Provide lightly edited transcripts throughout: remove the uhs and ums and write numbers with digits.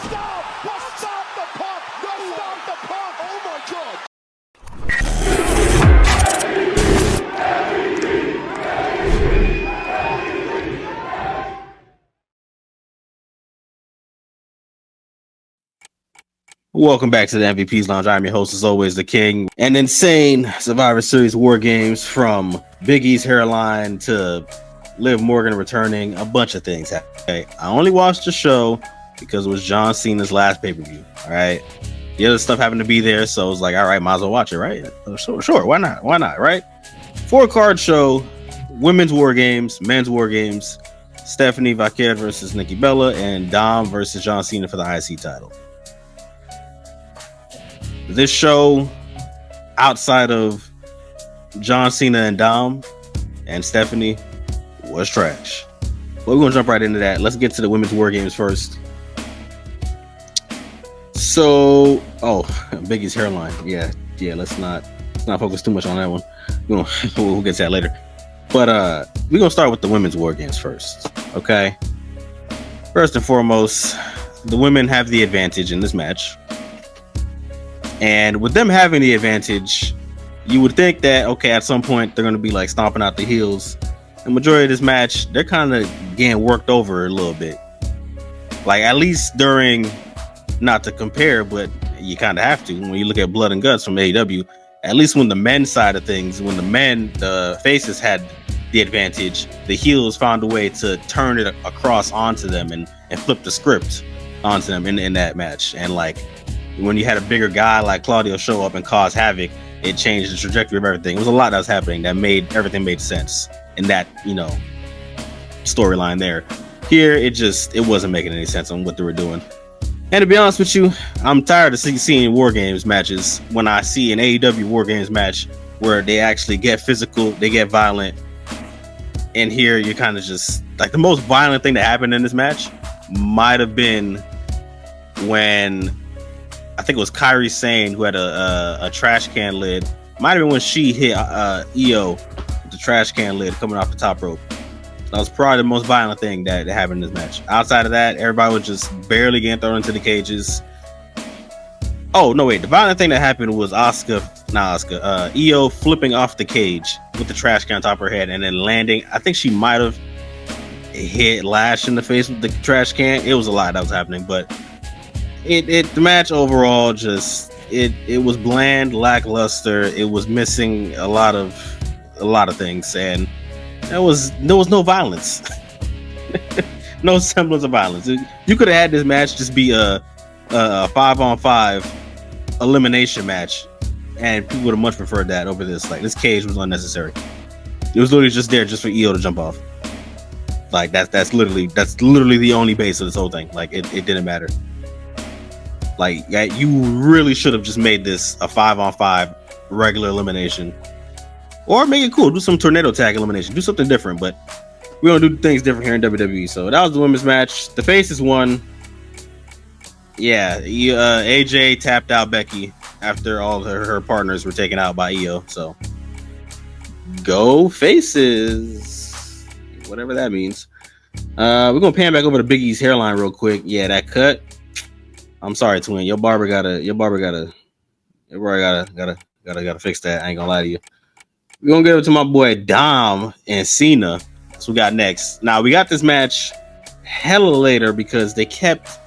Stop the pump! No, stop the pump! Oh my God! Welcome back to the MVP's Lounge. I'm your host, as always, the King. An insane Survivor Series War Games, from Big E's hairline to Liv Morgan returning, a bunch of things. Okay, I only watched the show because it was John Cena's last pay-per-view. All right, the other stuff happened to be there, so I was like, all right, might as well watch it, right? Sure, why not? Right? 4-card show, women's War Games, men's War Games, Stephanie Vaquer versus Nikki Bella, and Dom versus John Cena for the IC title. This show, outside of John Cena and Dom and Stephanie, was trash. But we're gonna jump right into that. Let's get to the women's War Games first. So, Biggie's hairline. Yeah. Let's not focus too much on that one. We'll get to that later. But we're gonna start with the women's War Games first. Okay. First and foremost, the women have the advantage in this match. And with them having the advantage, you would think that, okay, at some point they're going to be like stomping out the heels. The majority of this match, they're kind of getting worked over a little bit. Like, at least during, not to compare, but you kind of have to, when you look at Blood and Guts from AEW, at least when the men's side of things, when the faces had the advantage, the heels found a way to turn it across onto them and flip the script onto them in that match. And like, when you had a bigger guy like Claudio show up and cause havoc, it changed the trajectory of everything. It was a lot that was happening that made everything made sense in that, storyline there. Here, it wasn't making any sense on what they were doing. And to be honest with you, I'm tired of seeing War Games matches. When I see an AEW War Games match where they actually get physical, they get violent, and here you're kind of just like, the most violent thing that happened in this match might have been when, I think it was Kairi Sane who had a trash can lid. Might have been when she hit Io with the trash can lid coming off the top rope. That was probably the most violent thing that happened in this match. Outside of that, everybody was just barely getting thrown into the cages. Oh, no, wait. The violent thing that happened was Io flipping off the cage with the trash can on top of her head and then landing. I think she might have hit Lash in the face with the trash can. It was a lot that was happening, but the match overall just it was bland, lackluster. It was missing a lot of things, and there was no violence. No semblance of violence. You could have had this match just be a 5-on-5 elimination match, and people would have much preferred that over this. Like, this cage was unnecessary. It was literally just there just for Io to jump off. Like, that's literally the only base of this whole thing. Like, it didn't matter. Like, yeah, you really should have just made this a 5-on-5 regular elimination, or make it cool. Do some tornado tag elimination. Do something different. But we don't do things different here in WWE. So that was the women's match. The faces won. Yeah, AJ tapped out Becky after all of her partners were taken out by Io. So go faces, whatever that means. We're gonna pan back over to Big E's hairline real quick. Yeah, that cut. I'm sorry, twin. Your barber gotta fix that. I ain't gonna lie to you. We're gonna give it to my boy Dom and Cena. That's what we got next. Now, we got this match hella later because they kept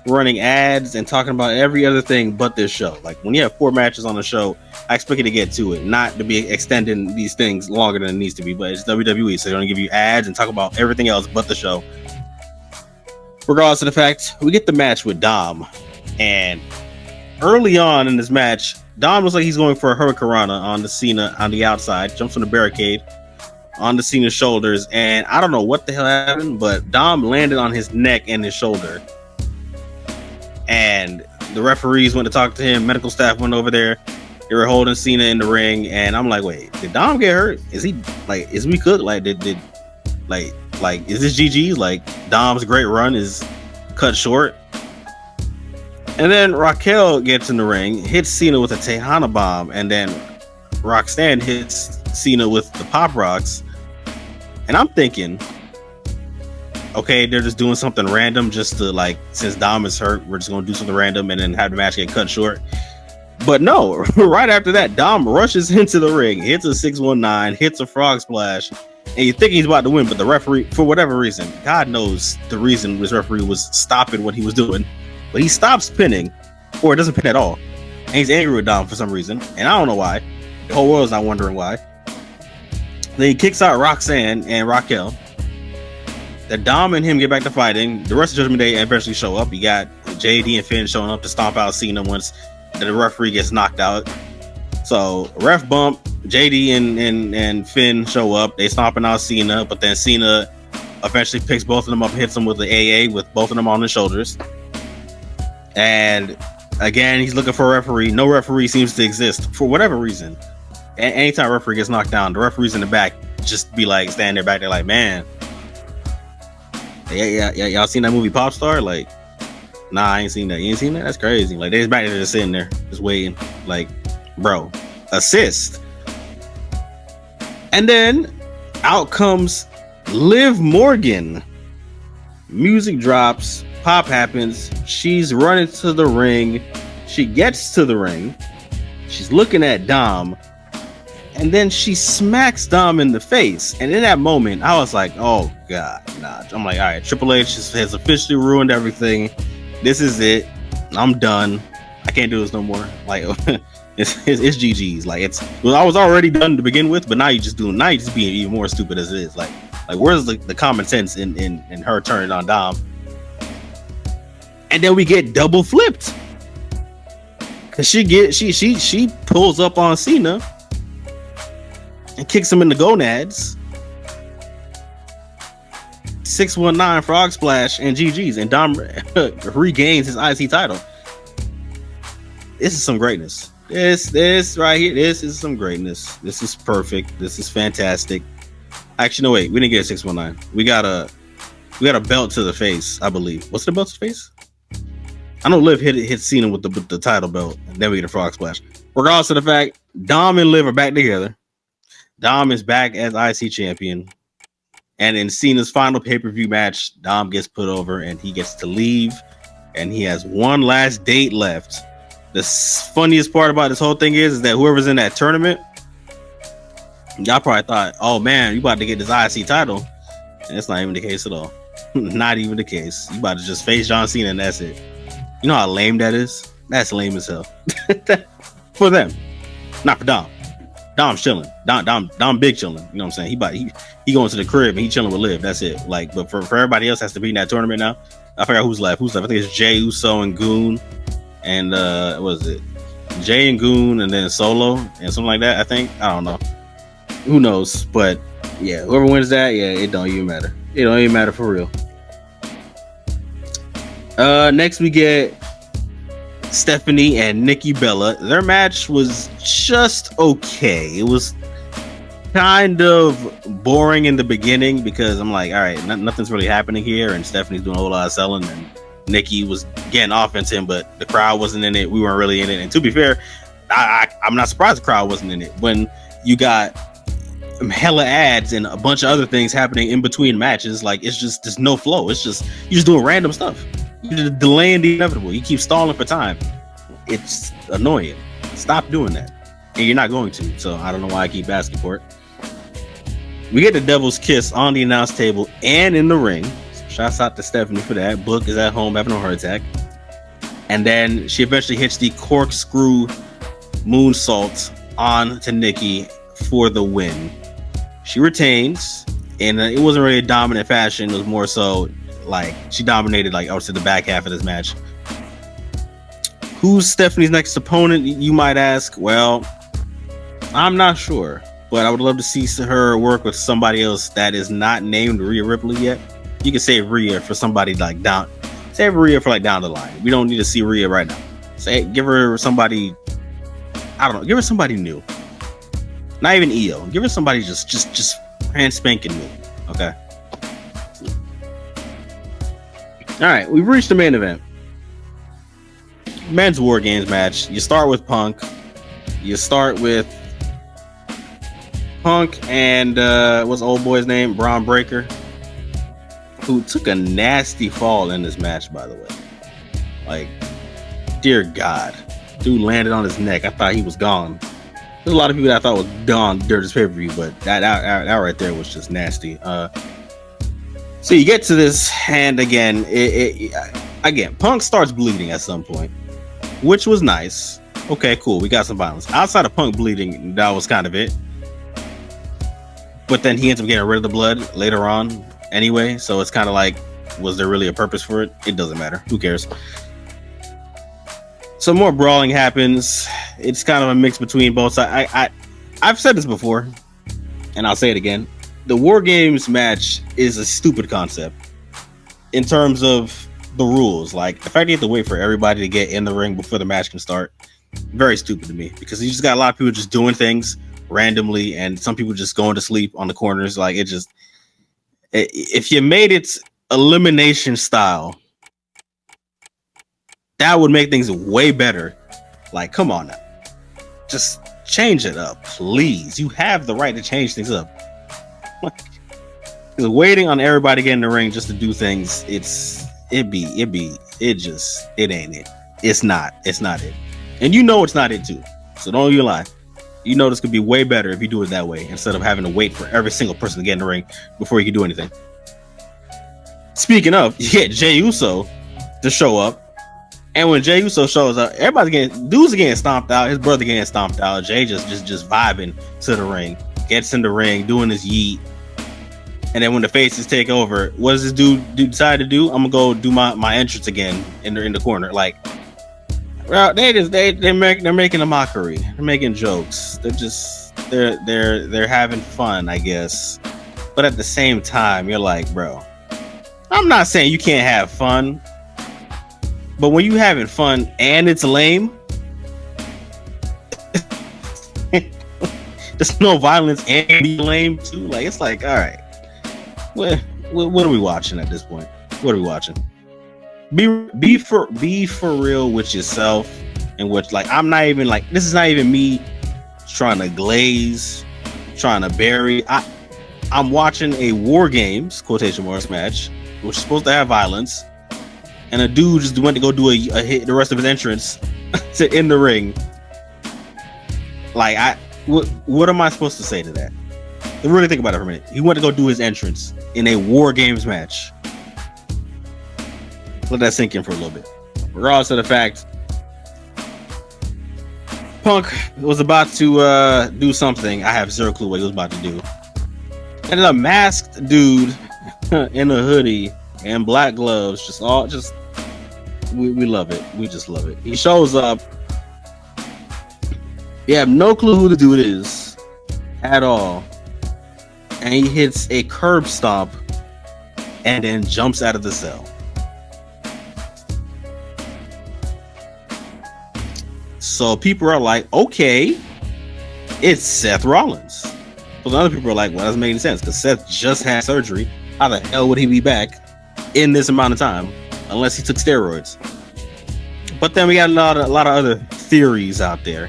running ads and talking about every other thing but this show. Like, when you have 4 matches on the show, I expect you to get to it, not to be extending these things longer than it needs to be. But it's WWE, so they're gonna give you ads and talk about everything else but the show. Regardless of the fact, we get the match with Dom, and early on in this match, Dom looks like he's going for a hurricanrana on the Cena on the outside, jumps on the barricade on the Cena's shoulders, and I don't know what the hell happened, but Dom landed on his neck and his shoulder, and the referees went to talk to him. Medical staff went over there. They were holding Cena in the ring, and I'm like, wait, did Dom get hurt? Is he like, is we cooked? Like, is this GG's? Like, Dom's great run is cut short. And then Raquel gets in the ring, hits Cena with a Tejana bomb, and then Roxanne hits Cena with the Pop Rocks. And I'm thinking, okay, they're just doing something random just to like, since Dom is hurt, we're just gonna do something random and then have the match get cut short. But no, right after that, Dom rushes into the ring, hits a 619, hits a frog splash, and you think he's about to win, but the referee, for whatever reason, God knows the reason this referee was stopping what he was doing, but he stops pinning, or doesn't pin at all. And he's angry with Dom for some reason, and I don't know why. The whole world's not wondering why. Then he kicks out Roxanne and Raquel. The Dom and him get back to fighting. The rest of Judgment Day eventually show up. You got JD and Finn showing up to stomp out Cena once the referee gets knocked out. So ref bump, JD and Finn show up. They stomping out Cena, but then Cena eventually picks both of them up, hits them with the AA with both of them on his shoulders. And again, he's looking for a referee. No referee seems to exist for whatever reason. Anytime a referee gets knocked down, the referee's in the back just be like standing there back there like, man, yeah, y'all seen that movie Pop Star? Like, nah, I ain't seen that. You ain't seen that? That's crazy. Like, they just back there just sitting there, just waiting. Like, bro, assist. And then out comes Liv Morgan. Music drops, pop happens. She's running to the ring. She gets to the ring. She's looking at Dom. And then she smacks Dom in the face. And in that moment, I was like, oh, God, nah. I'm like, all right, Triple H has officially ruined everything. This is it. I'm done. I can't do this no more. Like, it's GG's. Like, I was already done to begin with, but now you're just being even more stupid as it is. Like where's the common sense in her turning on Dom? And then we get double flipped. Cause she pulls up on Cena and kicks him in the gonads. 619 frog splash and GG's, and Dom regains his IC title. This is some greatness. This right here, this is some greatness. This is perfect. This is fantastic. Actually, no, wait, we didn't get a 619. We got a belt to the face, I believe. What's the belt to the face? I know Liv hit Cena with the title belt, and then we get a frog splash. Regardless of the fact, Dom and Liv are back together. Dom is back as IC champion. And in Cena's final pay-per-view match, Dom gets put over and he gets to leave. And he has one last date left. The funniest part about this whole thing is that whoever's in that tournament, y'all probably thought, oh man, you about to get this IC title. And it's not even the case at all. Not even the case. You about to just face John Cena and that's it. You know how lame that is? That's lame as hell. For them. Not for Dom. Dom's chilling. Dom big chilling. You know what I'm saying? He going to the crib and he chilling with Liv. That's it. Like, but for everybody else has to be in that tournament now. I forgot who's left. I think it's Jay Uso and Goon. And what is it? Jay and Goon and then Solo and something like that, I think. I don't know. Who knows? But yeah, whoever wins that, yeah, it don't even matter. It don't even matter for real. Next we get Stephanie and Nikki Bella. Their match was just okay. It was kind of boring in the beginning because I'm like, all right, nothing's really happening here, and Stephanie's doing a whole lot of selling, and Nikki was getting offense in, but the crowd wasn't in it. We weren't really in it. And to be fair, I'm not surprised the crowd wasn't in it when you got hella ads and a bunch of other things happening in between matches. Like, it's just, there's no flow. It's just, you're just doing random stuff. You're delaying the inevitable. You keep stalling for time. It's annoying. Stop doing that. And you're not going to. So I don't know why I keep asking for it. We get the devil's kiss on the announce table and in the ring. So shouts out to Stephanie for that. Book is at home having a heart attack. And then she eventually hits the corkscrew moonsault on to Nikki for the win. She retains, and it wasn't really a dominant fashion. It was more so like she dominated, like, obviously the back half of this match. Who's Stephanie's next opponent, you might ask? Well, I'm not sure, but I would love to see her work with somebody else that is not named Rhea Ripley yet. You can save Rhea for somebody like down. Save Rhea for like down the line. We don't need to see Rhea right now. Give her somebody. I don't know. Give her somebody new. Not even EO. Give her somebody just brand spanking new. Okay. All right, we've reached the main event. Men's WarGames match. You start with Punk. You start with Punk and what's the old boy's name? Braun Breaker. who took a nasty fall in this match, by the way. Like, dear God, dude landed on his neck. I thought he was gone. There's a lot of people that I thought was gone during this pay-per-view, but that right there was just nasty. So you get to this, and again, again, Punk starts bleeding at some point, which was nice. Okay, cool. We got some violence. Outside of Punk bleeding, that was kind of it. But then he ends up getting rid of the blood later on anyway, so it's kind of like, was there really a purpose for it? It doesn't matter. Who cares? Some more brawling happens. It's kind of a mix between both sides. I've said this before, and I'll say it again. The WarGames match is a stupid concept in terms of the rules. Like, the fact you have to wait for everybody to get in the ring before the match can start, very stupid to me, because you just got a lot of people just doing things randomly, and some people just going to sleep on the corners. Like, if you made it elimination style, that would make things way better. Like, come on now. Just change it up, please. You have the right to change things up. Like, waiting on everybody to get in the ring just to do things, it ain't it. It's not it. And you know it's not it too. So don't you lie. You know this could be way better if you do it that way, instead of having to wait for every single person to get in the ring before you can do anything. Speaking of, you get Jey Uso to show up. And when Jey Uso shows up, dudes are getting stomped out. His brother getting stomped out. Jey just vibing to the ring, gets in the ring, doing his yeet. And then when the faces take over, what does this dude decide to do? I'm gonna go do my entrance again in the corner. Like, well, they're making a mockery. They're making jokes. They're having fun, I guess. But at the same time, you're like, bro, I'm not saying you can't have fun. But when you having fun and it's lame, there's no violence and be lame too. Like, it's like, all right, what are we watching at this point? What are we watching? Be for real with yourself, and what, like, I'm not even like, this is not even me trying to glaze, trying to bury. I'm watching a WarGames quotation marks match, which is supposed to have violence. And a dude just went to go do a hit the rest of his entrance to in the ring. Like, what am I supposed to say to that? Really think about it for a minute. He went to go do his entrance in a WarGames match. Let that sink in for a little bit. Regardless of the fact, Punk was about to do something. I have zero clue what he was about to do. And a masked dude in a hoodie and black gloves, we love it. We just love it. He shows up. You have no clue who the dude is at all. And he hits a curb stomp and then jumps out of the cell. So people are like, okay, it's Seth Rollins. But other people are like, well, that doesn't make any sense, because Seth just had surgery. How the hell would he be back in this amount of time? Unless he took steroids. But then we got a lot of other theories out there.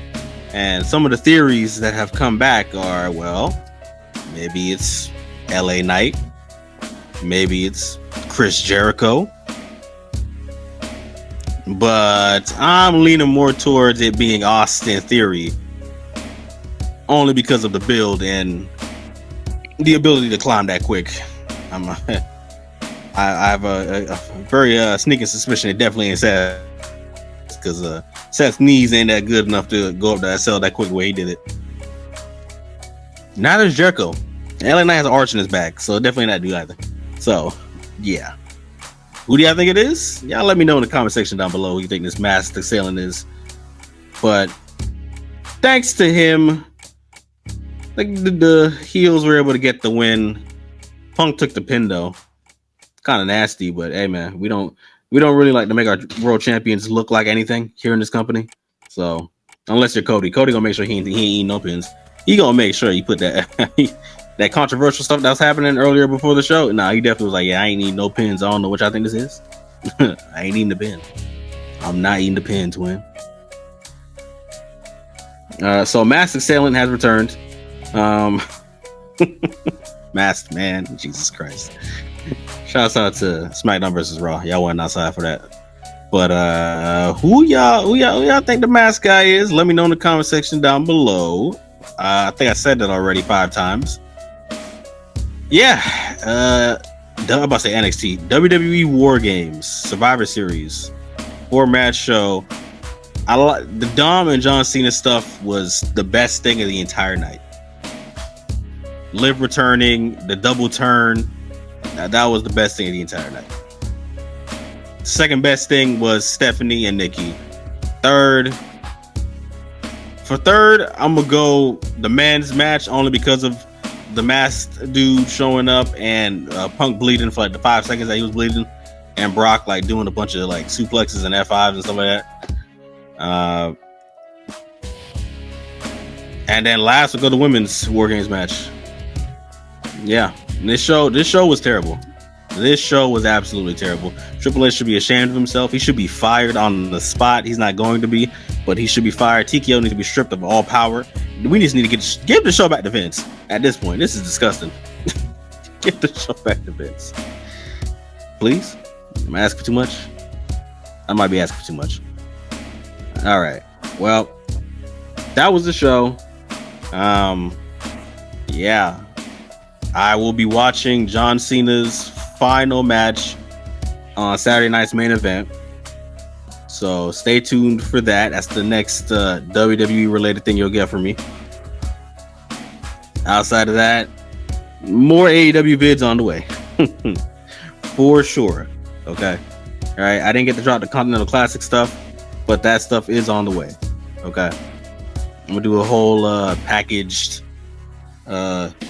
And some of the theories that have come back are, well, maybe it's LA Knight. Maybe it's Chris Jericho. But I'm leaning more towards it being Austin Theory. Only because of the build and the ability to climb that quick. I have a very sneaking suspicion it definitely ain't Seth, because Seth's knees ain't that good enough to go up that cell that quick the way he did it. Neither is Jericho. LA Knight has an arch in his back, so definitely not do either. So, yeah. Who do y'all think it is? Y'all let me know in the comment section down below who you think this mask assailant is. But thanks to him, the heels were able to get the win. Punk took the pin though. Kind of nasty, but hey man, we don't really like to make our world champions look like anything here in this company. So unless you're Cody gonna make sure he ain't eating no pins. He gonna make sure you put that that controversial stuff that was happening earlier before the show. Nah, he definitely was like, yeah, I ain't eating no pins. I don't know what y'all think this is. I ain't eating the pin. I'm not eating the pin, twin. So Masked Assailant has returned. Masked man, Jesus Christ. Shouts out to SmackDown versus Raw. Y'all went outside for that. But who y'all think the mask guy is? Let me know in the comment section down below. I think I said that already 5 times. Yeah. I'm about to say NXT. WWE WarGames Survivor Series 4-match show. The Dom and John Cena stuff was the best thing of the entire night. Liv returning, the double turn. That was the best thing of the entire night. Second best thing was Stephanie and Nikki. Third, I'm gonna go the men's match only because of the masked dude showing up and Punk bleeding for like the 5 seconds that he was bleeding, and Brock like doing a bunch of like suplexes and F5s and stuff like that. And then last we'll go to women's WarGames match. Yeah, this show was terrible. This show was absolutely terrible. Triple H should be ashamed of himself. He should be fired on the spot. He's not going to be, but he should be fired. TKO needs to be stripped of all power. We just need to give the show back to Vince. At this point, this is disgusting. Get the show back to Vince, please. Am I asking too much? I might be asking too much. All right. Well, that was the show. Yeah, I will be watching John Cena's final match on Saturday night's main event, so stay tuned for that. That's the next WWE related thing you'll get from me. Outside of that, more AEW vids on the way. For sure. Okay, all right, I didn't get to drop the Continental Classic stuff, but that stuff is on the way. Okay, I'm gonna do a whole packaged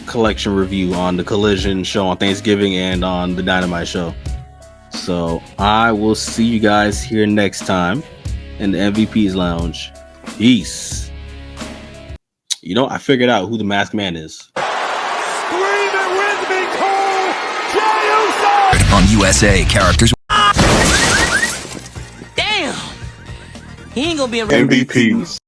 collection review on the Collision show on Thanksgiving and on the Dynamite show. So I will see you guys here next time in the MVP's Lounge. Peace. You know, I figured out who the Masked Man is. Scream it with me, Cole! Jey Uso! On USA Characters. Damn! He ain't gonna be a MVPs.